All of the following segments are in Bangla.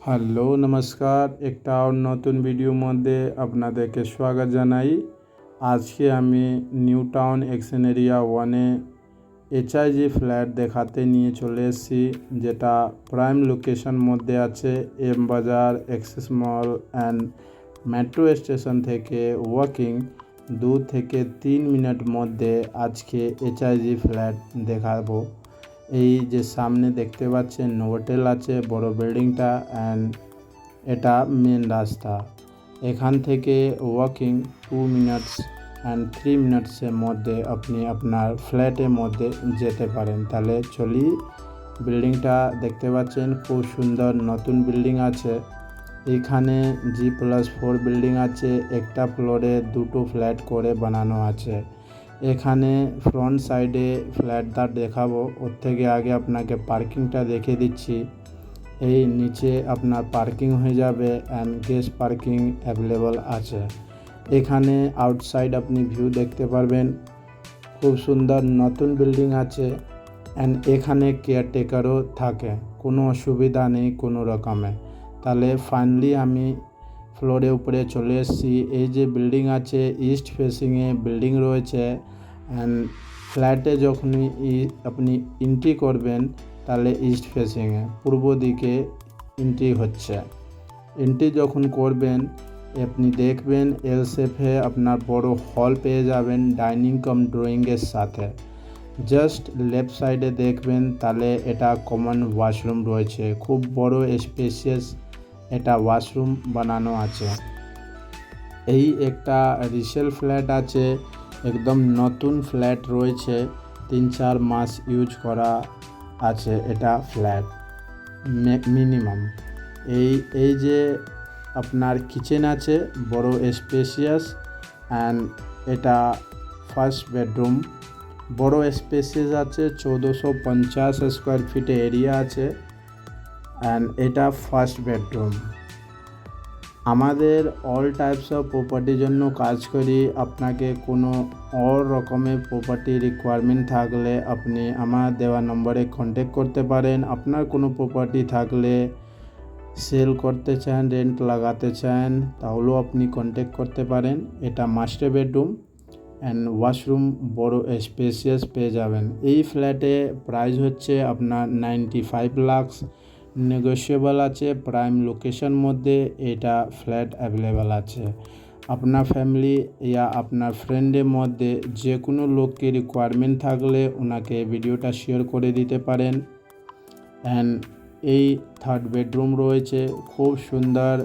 হ্যালো নমস্কার, একটা আর নতুন ভিডিওর মধ্যে আপনাদেরকে স্বাগত জানাই। আজকে আমি নিউ টাউন এক্সচেঞ্জ এরিয়া 1-এ এইচআইজি ফ্ল্যাট দেখাতে নিয়ে চলে এসেছি, যেটা প্রাইম লোকেশন মধ্যে আছে। এম বাজার, axis mall and metro station থেকে ওয়াকিং 2 থেকে 3 মিনিট মধ্যে আজকে এইচআইজি ফ্ল্যাট দেখাবো। এই যে সামনে দেখতে পাচ্ছেন হোটেল আছে, বড় বিল্ডিংটা, অ্যান্ড এটা মেন রাস্তা। এখান থেকে ওয়াকিং 2 মিনিটস অ্যান্ড 3 মিনিটসের মধ্যে আপনি আপনার ফ্ল্যাটের মধ্যে যেতে পারেন। তাহলে চলি, বিল্ডিংটা দেখতে পাচ্ছেন খুব সুন্দর নতুন বিল্ডিং আছে। এখানে G+4 বিল্ডিং আছে, একটা ফ্লোরে 2টো ফ্ল্যাট করে বানানো আছে। এখানে ফ্রন্ট সাইডে ফ্ল্যাটটা দেখাবো, ওর থেকে আগে আপনাকে পার্কিংটা দেখিয়ে দিচ্ছি। এই নিচে আপনার পার্কিং হয়ে যাবে অ্যান্ড গেস্ট পার্কিং অ্যাভেলেবল আছে। এখানে আউটসাইড আপনি ভিউ দেখতে পারবেন, খুব সুন্দর নতুন বিল্ডিং আছে। অ্যান্ড এখানে কেয়ারটেকারও থাকে, কোনো অসুবিধা নেই কোনো রকমে। তাহলে ফাইনালি আমি ফ্লোরে উপরে চলে এসেছি। এই যে বিল্ডিং আছে, ইস্ট ফেসিংয়ে বিল্ডিং রয়েছে। অ্যান্ড ফ্ল্যাটে যখনই আপনি এন্ট্রি করবেন তাহলে ইস্ট ফেসিংয়ে পূর্ব দিকে এন্ট্রি হচ্ছে। এন্ট্রি যখন করবেন আপনি দেখবেন এল শেপে আপনার বড় হল পেয়ে যাবেন ডাইনিং কাম ড্রয়িংয়ের সাথে। জাস্ট লেফট সাইডে দেখবেন তাহলে এটা কমন ওয়াশরুম রয়েছে, খুব বড় স্পেসিয়াস এটা ওয়াশরুম বানানো আছে। এই একটা রিসেল ফ্ল্যাট আছে, একদম নতুন ফ্ল্যাট রয়েছে, 3-4 মাস ইউজ করা আছে এটা ফ্ল্যাট মিনিমাম। এই যে আপনার কিচেন আছে বড় স্পেসিয়াস, অ্যান্ড এটা ফার্স্ট বেডরুম, বড় স্পেসিয়াস আছে, 1450 স্কোয়ার ফিট এরিয়া আছে। অ্যান্ড এটা ফার্স্ট বেডরুম। আমাদের অল টাইপস অফ প্রপার্টির জন্য কাজ করি। আপনাকে কোনো অল রকমের প্রপার্টি রিকোয়ারমেন্ট থাকলে আপনি আমার দেওয়া নম্বরে কন্ট্যাক্ট করতে পারেন। আপনার কোনো প্রপার্টি থাকলে সেল করতে চান, রেন্ট লাগাতে চান, তাহলেও আপনি কন্ট্যাক্ট করতে পারেন। এটা মাস্টার বেডরুম অ্যান্ড ওয়াশরুম বড় স্পেসিয়াস পেয়ে যাবেন। এই ফ্ল্যাটে প্রাইস হচ্ছে আপনার 95 লাখ, নেগোশিয়েবল আছে। প্রাইম লোকেশন মধ্যে এটা ফ্ল্যাট অ্যাভেলেবেল আছে। আপনার ফ্যামিলি ইয়া আপনার ফ্রেন্ডের মধ্যে যে কোনো লোককে রিকোয়ারমেন্ট থাকলে ওনাকে ভিডিওটা শেয়ার করে দিতে পারেন। অ্যান্ড এই থার্ড বেডরুম রয়েছে, খুব সুন্দর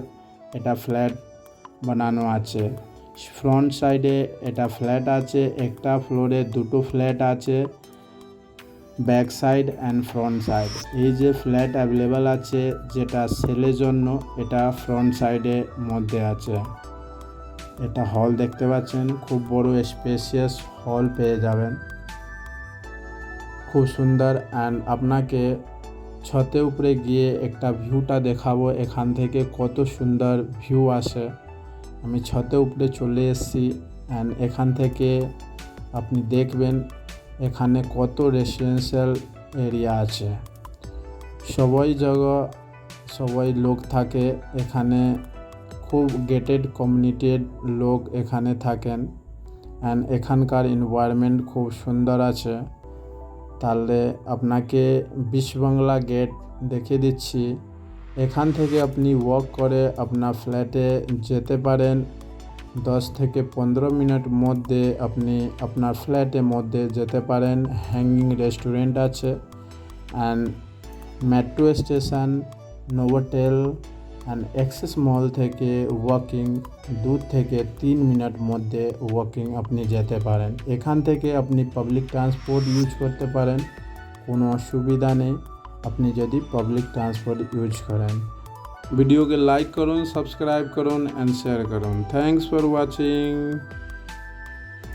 এটা ফ্ল্যাট বানানো আছে। ফ্রন্ট সাইডে এটা ফ্ল্যাট আছে, একটা ফ্লোরে 2টো ফ্ল্যাট আছে, back side and front side. এই যে ফ্ল্যাট অ্যাভেলেবেল আছে যেটা সেলের জন্য, এটা ফ্রন্ট সাইডের মধ্যে আছে। এটা হল দেখতে পাচ্ছেন, খুব বড় স্পেসিয়াস হল পেয়ে যাবেন, খুব সুন্দর। অ্যান্ড আপনাকে ছতে উপরে গিয়ে একটা ভিউটা দেখাবো, এখান থেকে কত সুন্দর ভিউ আসে। আমি ছতে উপরে চলে এসেছি, অ্যান্ড এখান থেকে আপনি দেখবেন এখানে কত রেসিডেন্সিয়াল এরিয়া আছে। সবাই লোক থাকে এখানে, খুব গেটেড কমিউনিটির লোক এখানে থাকেন। অ্যান্ড এখানকার এনভায়রনমেন্ট খুব সুন্দর আছে। তাহলে আপনাকে বিশবাংলা গেট দেখিয়ে দিচ্ছি। এখান থেকে আপনি ওয়াক করে আপনার ফ্ল্যাটে যেতে পারেন। 10 থেকে 15 মিনিট মধ্যে আপনি আপনার ফ্ল্যাটের মধ্যে যেতে পারেন। হ্যাঙ্গিং রেস্টুরেন্ট আছে, and metro station, Novotel and Axis mall থেকে ওয়াকিং 2 থেকে 3 মিনিট মধ্যে ওয়াকিং আপনি যেতে পারেন। এখান থেকে আপনি পাবলিক ট্রান্সপোর্ট ইউজ করতে পারেন, কোনো অসুবিধা নেই আপনি যদি পাবলিক ট্রান্সপোর্ট ইউজ করেন। ভিডিওকে লাইক করুন, সাবস্ক্রাইব করুন অ্যান্ড শেয়ার করুন। Thanks for watching.